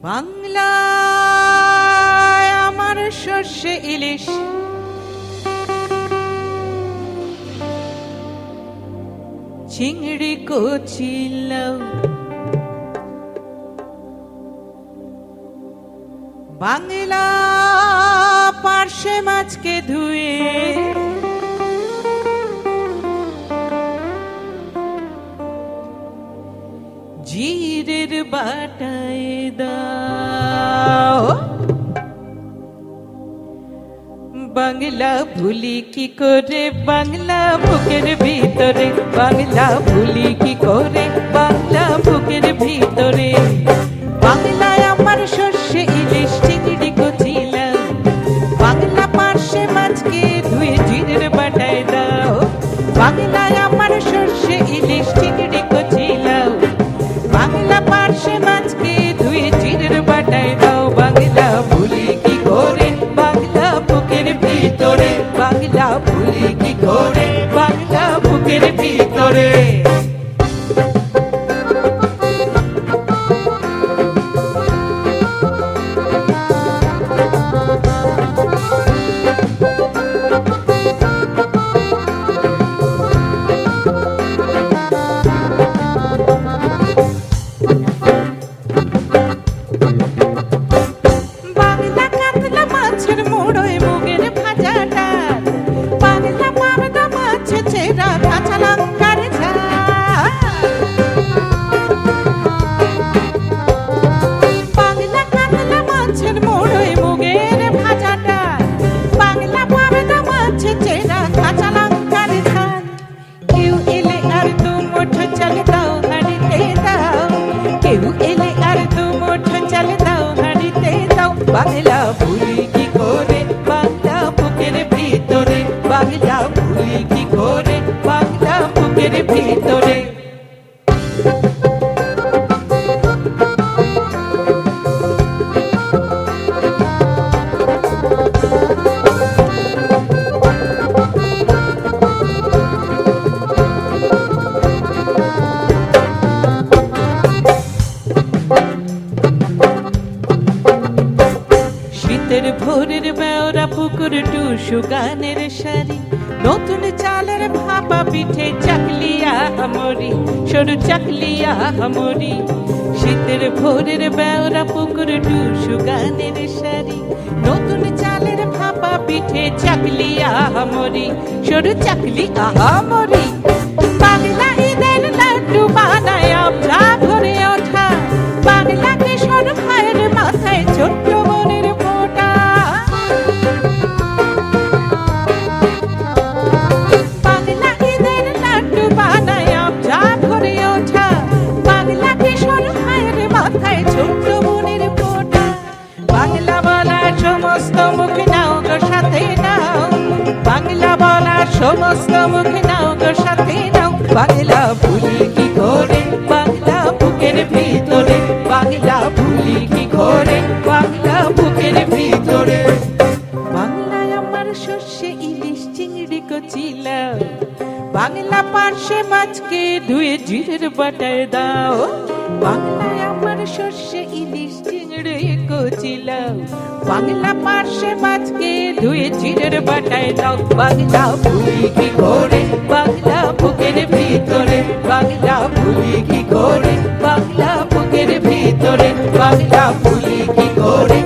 বাংলায় আমার সর্ষে ইলিশ, চিংড়ি কচি লাউ, বাংলা পার্শে মাছকে ধুয়ে জিরের বাটায় দাও। বাংলা ভুলি কি করে বাংলা বুকের ভিতরে, বাংলা ভুলি কি করে বাংলা বুকের ভিতরে। বাংলায় আমার সর্ষে ইলিশ, চিংড়ি কচি লাউ, বাংলা পার্শে মাছকে ধুয়ে জিরের বাটায় দাও। বাংলায় আমার সর্ষে ইলিশ, চিংড়ি কচি লাউ, বাংলা পার্শে মাছকে ধুয়ে জিরের বাটায় দাও। বাংলা ভুলি কি করে বাংলা বুকের ভিতরে, বাংলা ভুলি কি করে বাংলা বুকের ভিতরে। বাংলা ভুলি কি করে বাংলা বুকের ভিতরে, বাংলা ভুলি কি করে বাংলা বুকের ভিতরে। ভোরের বেওরা পুকুর টুসু গানের শাড়ি, নতুন চালের ভাপা পিঠে চাকলিয়া আমরি, সরু চাকলিয়া আমরি। শীতের ভোরের বেওরা পুকুর টুসু গানের শাড়ি, নতুন চালের ভাপা পিঠে চাকলিয়া আমরি, সরু চাকলিয়া আমরি। বাংলা ঈদের লাড্ডু বানায় আমরা ভরে ওঠা, বাংলা কিশোর ভাইয়ের মাথায় ছোট্ট বোনের ফোঁটা। বাংলা ঈদের লাড্ডু বানায় আমরা ভরে ওঠা, বাংলা কিশোর ভাইয়ের মাথায় ছোট্ট বোনের ফোঁটা। বাংলা বলার সমস্ত মুখ নাও গো সাথে নাও, বাংলা বলার সমস্ত মুখ নাও গো সাথে নাও। বাংলা ভুলি কি করে বাংলা বুকের ভিতরে, বাংলা ভুলি কি করে বাংলা বুকের ভিতরে। বাংলায় আমার সর্ষে ইলিশ, চিংড়ি কচি লাউ, বাংলা পার্শে মাছকে ধুয়ে জিরের বাটায় দাও। বাংলায় আমার সর্ষে ইলিশ, চিংড়ি কচি লাউ, বাংলা পার্শে মাছকে ধুয়ে জিরের বাটায় দাও। বাংলা ভুলি কি করে বাংলা বুকের ভিতরে, বাংলা ভুলি কি করে বাংলা বুকের ভিতরে, বাংলা ভুলি কি করে